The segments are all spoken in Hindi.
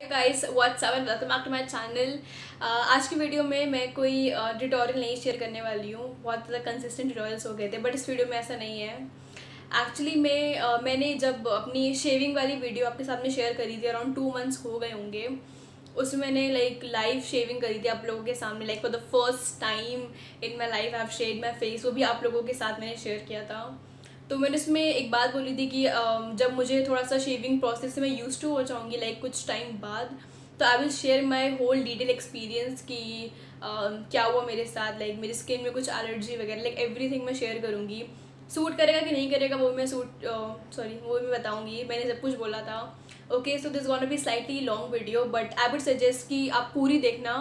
Guys what's up and welcome back to my channel. आज की वीडियो में मैं कोई ट्यूटोरियल नहीं शेयर करने वाली हूँ। बहुत ज़्यादा कंसिस्टेंट ट्यूटोरियल्स हो गए थे बट इस वीडियो में ऐसा नहीं है। एक्चुअली मैंने जब अपनी शेविंग वाली वीडियो आपके सामने शेयर करी थी, अराउंड 2 मंथ्स हो गए होंगे। उसमें मैंने लाइव शेविंग करी थी आप लोगों के सामने, for the first time in my life I have shed my face. वो भी आप लोगों के साथ मैंने शेयर किया था। तो मैंने उसमें एक बात बोली थी कि जब मुझे थोड़ा सा शेविंग प्रोसेस से मैं यूज टू हो जाऊँगी कुछ टाइम बाद, तो I will share my whole detail experience कि क्या हुआ मेरे साथ। मेरी स्किन में कुछ एलर्जी वगैरह एवरीथिंग मैं शेयर करूँगी। सूट करेगा कि नहीं करेगा वो मैं बताऊँगी। मैंने सब कुछ बोला था। Okay, so this gonna be slightly long video but I would suggest कि आप पूरी देखना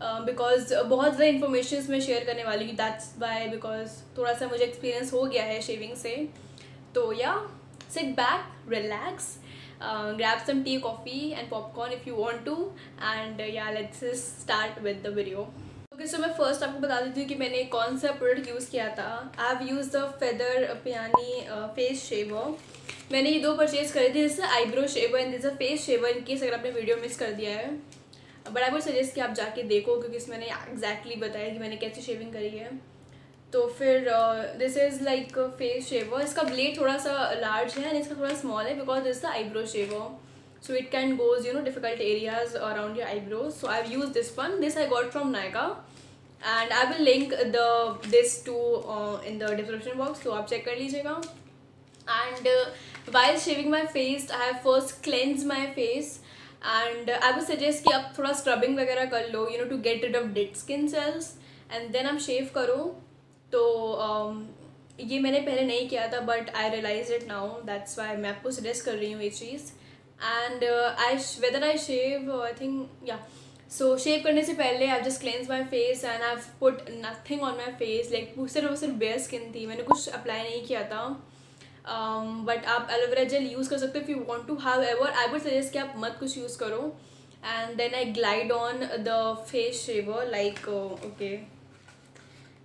बिकॉज बहुत ज़्यादा इन्फॉर्मेशन मैं शेयर करने वाली हूँ। दैट्स वाई, बिकॉज थोड़ा सा मुझे एक्सपीरियंस हो गया है शेविंग से। तो या sit back, relax, grab some tea, coffee and popcorn if you want to, and yeah, let's just start with the video. Okay, so मैं फर्स्ट आपको बता देती हूँ कि मैंने कौन सा प्रोडक्ट यूज़ किया था। I have use the feather पियानी फेस शेवर। मैंने ये दो परचेज करे थे, जैसे eyebrow shaver and this a face shaver, in case अगर आपने वीडियो मिस कर दिया है। बट आई वुड सजेस्ट कि आप जाके देखो क्योंकि इसमें मैंने एग्जैक्टली बताया कि मैंने कैसे शेविंग करी है। तो फिर this is like face shaver. इसका ब्लेड थोड़ा सा लार्ज है एंड इसका थोड़ा स्मॉल है because this the eyebrow shaver, so it can goes difficult areas around your eyebrows. So I've used this one. This I got from Nykaa and I will link this to in the description box, so आप check कर लीजिएगा. And while shaving my face I have first cleansed my face and I would suggest कि आप थोड़ा scrubbing वगैरह कर लो to get rid of dead skin cells and then आप shave करो. तो ये मैंने पहले नहीं किया था but I realize it now, that's why मैं आपको सजेस्ट कर रही हूँ ये चीज़. And whether I shave, I think yeah so shave करने से पहले I just cleanse my face and I put nothing on my face. सिर्फ बेयर स्किन थी, मैंने कुछ अप्लाई नहीं किया था. बट आप एलोवेरा जेल यूज़ कर सकते हो if you want to. However I would suggest कि आप मत कुछ यूज़ करो. And then I glide on the face shaver okay,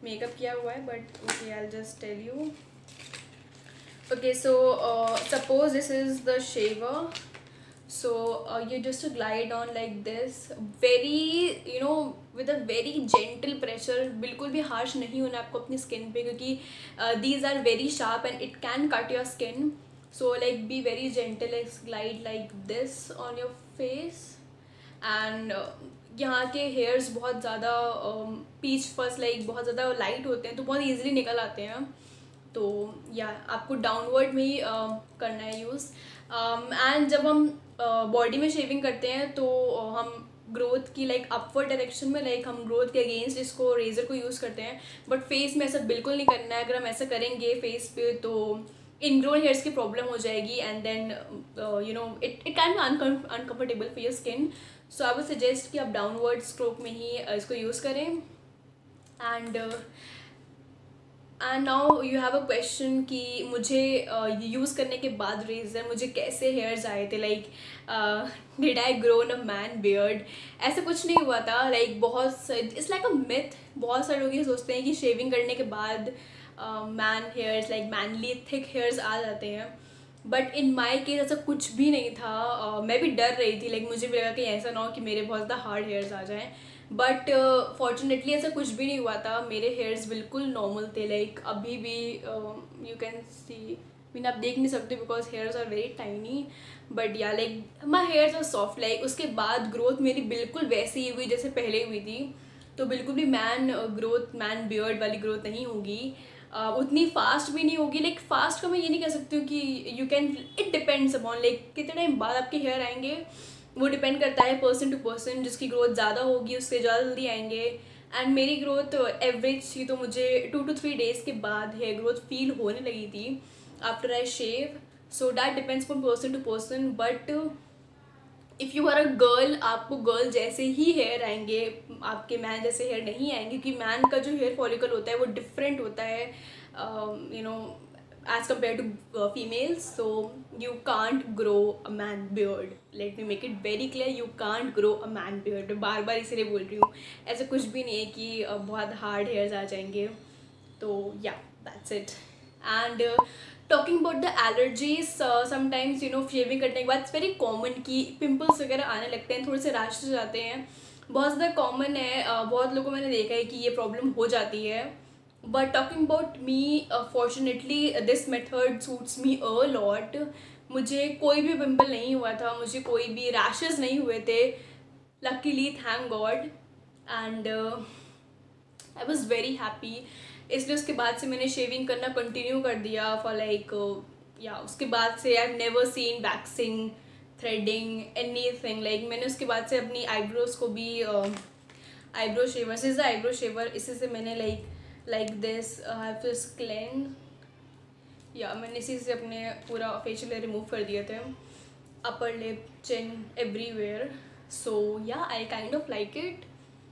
makeup किया हुआ है but okay, I just tell you. Okay, so suppose this is the shaver. So you just glide on like this, very with a very gentle pressure. बिल्कुल भी हार्श नहीं होना आपको अपनी स्किन पे क्योंकि these are very sharp and it can cut your skin. So be very gentle, glide like this on your face. And यहाँ के हेयर्स बहुत ज़्यादा पीच फर्स्ट बहुत ज़्यादा लाइट होते हैं तो बहुत ईजिली निकल आते हैं. तो या आपको डाउनवर्ड में ही करना है यूज़. एंड जब हम बॉडी में शेविंग करते हैं तो हम ग्रोथ की अपवर्ड डायरेक्शन में हम ग्रोथ के अगेंस्ट इसको रेजर को यूज़ करते हैं. बट फेस में ऐसा बिल्कुल नहीं करना है. अगर हम ऐसा करेंगे फेस पे तो इनग्रोन हेयर्स की प्रॉब्लम हो जाएगी and then it can be uncomfortable for your skin. So I would suggest कि आप डाउनवर्ड स्ट्रोक में ही इसको यूज़ करें. And now you have a question कि मुझे यूज़ करने के बाद रेजर मुझे कैसे हेयर्स आए थे. Did I grown a man beard? ऐसा कुछ नहीं हुआ था. बहुत इट्स लाइक अ मिथ. बहुत सारे लोग ये सोचते हैं कि शेविंग करने के बाद man hairs manly thick hairs आ जाते हैं. बट इन माई केस ऐसा कुछ भी नहीं था. मैं भी डर रही थी. मुझे भी लगा कि ऐसा ना हो कि मेरे बहुत ज़्यादा हार्ड हेयर्स आ जाएं. बट फॉर्चुनेटली ऐसा कुछ भी नहीं हुआ था. मेरे हेयर्स बिल्कुल नॉर्मल थे. अभी भी यू कैन सी, मीन आप देख नहीं सकते because hairs are very tiny. But yeah my hairs are soft. उसके बाद ग्रोथ मेरी बिल्कुल वैसी ही हुई जैसे पहले हुई थी. तो बिल्कुल भी मैन बियर्ड वाली ग्रोथ नहीं होगी. उतनी फास्ट भी नहीं होगी. फास्ट का मैं ये नहीं कह सकती हूँ कि you can, it depends upon कितने टाइम बाद आपके हेयर आएंगे. वो डिपेंड करता है पर्सन टू पर्सन. जिसकी ग्रोथ ज़्यादा होगी उससे ज़्यादा जल्दी आएंगे. एंड मेरी ग्रोथ एवरेज थी तो मुझे 2 to 3 days के बाद हेयर ग्रोथ फील होने लगी थी after I shave. So that depends upon person to person. But if you are a girl, आपको गर्ल जैसे ही हेयर आएंगे, आपके मैन जैसे हेयर नहीं आएंगे क्योंकि मैन का जो हेयर फॉलिकल होता है वो डिफरेंट होता है as compare to females. So you can't grow a man beard. Let me make it very clear, you can't grow a man beard. बार बार इसीलिए बोल रही हूँ. ऐसा कुछ भी नहीं है कि बहुत हार्ड हेयर्स आ जाएंगे. तो या that's it. And talking about the allergies, sometimes shaving करने के बाद इट्स वेरी कॉमन कि पिंपल्स वगैरह आने लगते हैं, थोड़े से रैशेज आते हैं, बहुत ज़्यादा कॉमन है। बहुत लोगों को मैंने देखा है कि ये प्रॉब्लम हो जाती है। But talking about me, fortunately this method suits me a lot. मुझे कोई भी पिंपल नहीं हुआ था, मुझे कोई भी रैशेज नहीं हुए थे, luckily, thank God. And I was very happy. इसलिए उसके बाद से मैंने शेविंग करना कंटिन्यू कर दिया फॉर लाइक या उसके बाद से I have never seen waxing, threading, anything. Like मैंने उसके बाद से अपनी आईब्रोज को भी eyebrow shaver, this is the eyebrow shaver, इसी से मैंने like this I have just cleanse, या मैंने इसी से अपने पूरा फेशियल हेयर रिमूव कर दिए थे, upper lip, chin, everywhere. So yeah I kind of like it.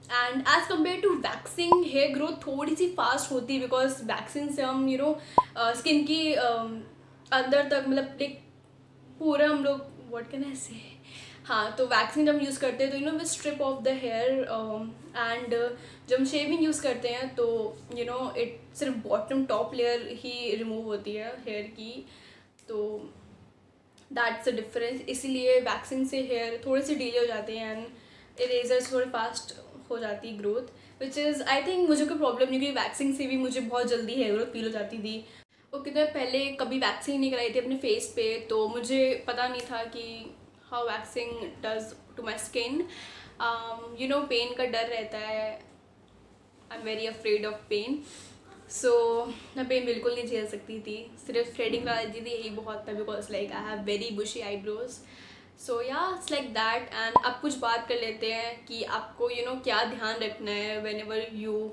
And as compare to waxing, hair growth थोड़ी सी फास्ट होती है, बिकॉज वैक्सिंग से हम स्किन की अंदर तक, मतलब लाइक पूरा हम लोग, व्हाट कैन आई से, हाँ, तो वैक्सिंग जब हम यूज़ करते हैं तो we strip off the hair, and जब हम शेविंग यूज़ करते हैं तो इट सिर्फ बॉटम टॉप लेयर ही रिमूव होती है हेयर की, तो दैट्स द डिफरेंस। इसीलिए वैक्सिंग से हेयर थोड़े से डीले हो जाते हैं एंड इरेजर से थोड़ी फास्ट हो जाती है growth, which is I think मुझे कोई प्रॉब्लम नहीं, क्योंकि वैक्सिंग से भी मुझे बहुत जल्दी हेयर ग्रोथ फील हो जाती थी। ओके, तो मैं पहले कभी वैक्सिंग नहीं कराई थी अपने फेस पे, तो मुझे पता नहीं था कि how waxing does to my skin. Pain का डर रहता है, I am very afraid of pain, so मैं पेन बिल्कुल नहीं झेल सकती थी। सिर्फ थ्रेडिंग करा देती थी, यही बहुत था, because like I have very bushy eyebrows. So yeah it's like that. And अब कुछ बात कर लेते हैं कि आपको क्या ध्यान रखना है whenever you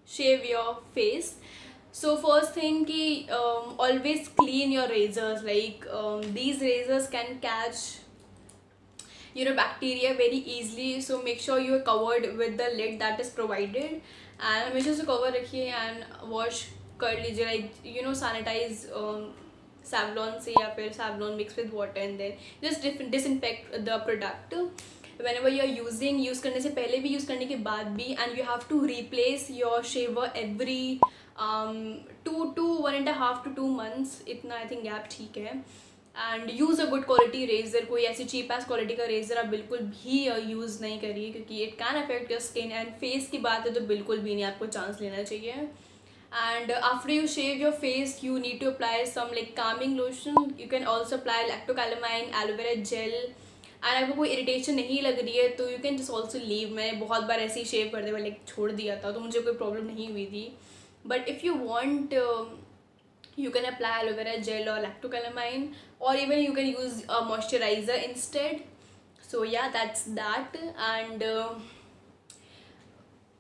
shave your face. So first thing कि always clean your razors, like these razors can catch bacteria very easily, so make sure you are covered with the lid that is provided, and हमेशा से cover रखिए and wash कर लीजिए, like sanitize Savlon से, या फिर Savlon mixed with water, and then just disinfect the product whenever you are using, use करने से पहले भी, use करने के बाद भी, and you have to replace your shaver every 2 to 1.5 to 2 months, इतना आई थिंक गैप ठीक है। And use a good quality razor, कोई ऐसी चीप एस क्वालिटी का रेजर आप बिल्कुल भी यूज़ नहीं करिए, क्योंकि it can affect your skin. And face की बात है तो बिल्कुल भी नहीं, आपको चांस लेना चाहिए। And after you shave your face, you need to apply some like calming lotion, you can also apply lactocalamine, aloe vera gel. And आपको कोई इरिटेशन नहीं लग रही है तो you can just also leave. मैंने बहुत बार ऐसे ही शेव करते हुए लाइक छोड़ दिया था, तो मुझे कोई प्रॉब्लम नहीं हुई थी। But if you want, you can apply aloe vera gel or lactocalamine, or even you can use a moisturizer instead. So yeah, that's that. And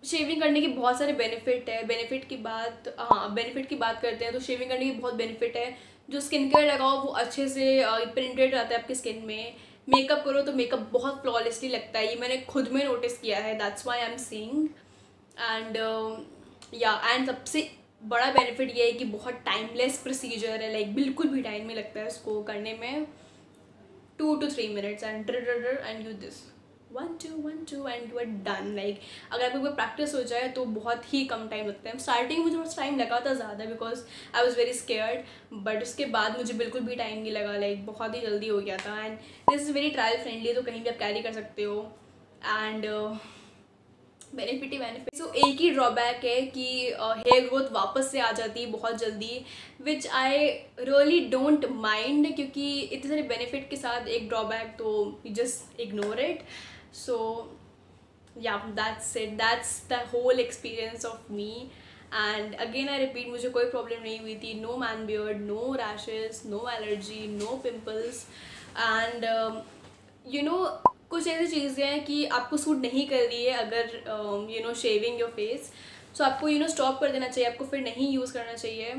shaving करने के बहुत सारे बेनिफिट है। बेनिफिट की बात करते हैं तो शेविंग करने की बहुत बेनिफिट है। जो स्किन केयर लगाओ वो अच्छे से पेनिट्रेट रहता है आपकी स्किन में। मेकअप करो तो मेकअप बहुत फ्लॉलेसली लगता है, ये मैंने खुद में नोटिस किया है, that's why I am saying. And and सबसे बड़ा बेनिफिट ये है कि बहुत टाइमलेस प्रोसीजर है, लाइक बिल्कुल भी टाइम नहीं लगता है इसको करने में, 2 to 3 minutes and you this 1 2 and you are done। Like अगर आपको कोई प्रैक्टिस हो जाए तो बहुत ही कम टाइम लगता है। स्टार्टिंग में मुझे थोड़ा टाइम लगा था ज़्यादा, because I was very scared, but उसके बाद मुझे बिल्कुल भी टाइम नहीं लगा, लाइक बहुत ही जल्दी हो गया था। And this is very trial friendly, तो कहीं भी आप कैरी कर सकते हो। एंड बेनिफिट ही बेनिफिट। सो एक ही ड्रॉबैक है कि हेयर ग्रोथ वापस से आ जाती है बहुत जल्दी, which I really don't mind, क्योंकि इतने सारे बेनिफिट के साथ एक ड्रॉबैक, तो you just ignore it. So yeah that's it, that's the whole experience of me. And again I repeat, मुझे कोई प्रॉब्लम नहीं हुई थी, no man beard, no rashes, no allergy, no pimples. And कुछ ऐसी चीज़ें हैं कि आपको सूट नहीं कर रही है अगर शेविंग योर फेस, सो आपको स्टॉप कर देना चाहिए, आपको फिर नहीं यूज़ करना चाहिए।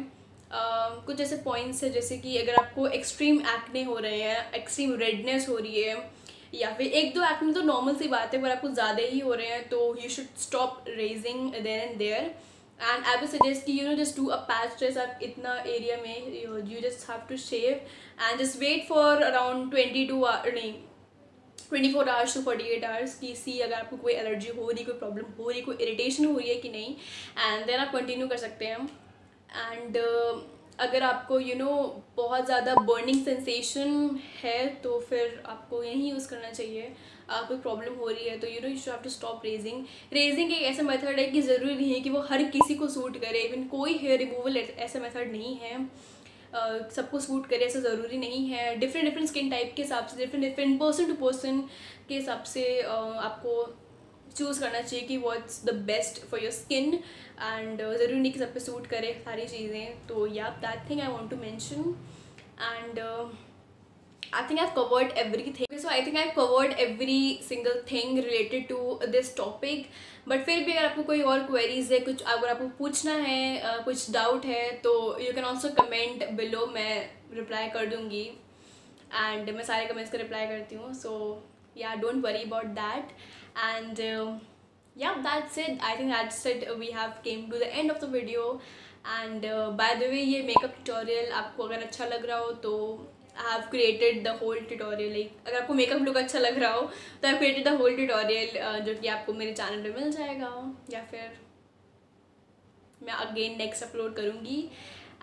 कुछ ऐसे पॉइंट्स है, जैसे कि अगर आपको एक्सट्रीम एक्ने हो रहे हैं, एक्सट्रीम रेडनेस हो रही है, या फिर 1-2 एक्ने तो नॉर्मल सी बात है, पर आपको ज़्यादा ही हो रहे हैं, तो you should stop raising there and there. And I will suggest कि just do a patch test. आप इतना एरिया में you just have to shave and just wait for around 24 hours to 48 hours की सी अगर आपको कोई एलर्जी हो रही, कोई प्रॉब्लम हो रही, कोई इरिटेशन हो रही है कि नहीं, एंड देन आप कंटिन्यू कर सकते हैं। एंड अगर आपको बहुत ज़्यादा बर्निंग सेंसेशन है तो फिर आपको यही यूज़ करना चाहिए। आपको प्रॉब्लम हो रही है तो you have to stop razing. Razing एक ऐसा मेथड है कि ज़रूरी नहीं है कि वो हर किसी को सूट करे। इवन कोई हेयर रिमूवल ऐसा मेथड नहीं है सबको सूट करे, ऐसा ज़रूरी नहीं है। डिफरेंट स्किन टाइप के हिसाब से, डिफरेंट पर्सन टू पर्सन के हिसाब से आपको चूज़ करना चाहिए कि what's the best for your skin. And ज़रूरी नहीं कि सब पे सूट करे सारी चीज़ें। तो yeah that thing I want to mention. And I think I've covered everything. So I think I've covered every single thing related to this topic. But फिर भी अगर आपको कोई और क्वेरीज है, कुछ अगर आपको पूछना है, कुछ डाउट है, तो you can also comment below, मैं रिप्लाई कर दूँगी। एंड मैं सारे कमेंट्स का रिप्लाई करती हूँ। सो या don't worry about that. And yeah, that's it. I think that's it. We have came to the end of the video. And by the way, ये मेकअप ट्यूटोरियल आपको अगर अच्छा लग रहा हो तो I have created the whole tutorial. Like अगर आपको मेकअप लुक अच्छा लग रहा हो तो I have created the whole tutorial जो कि आपको मेरे चैनल पे मिल जाएगा, या फिर मैं अगेन नेक्स्ट अपलोड करूँगी।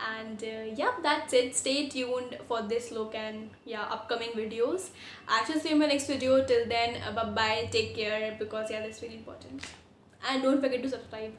And yeah, that's it. Stay tuned for this look and upcoming videos. I shall see you in my next video. Till then, bye bye, take care, because that's really important. And don't forget to subscribe.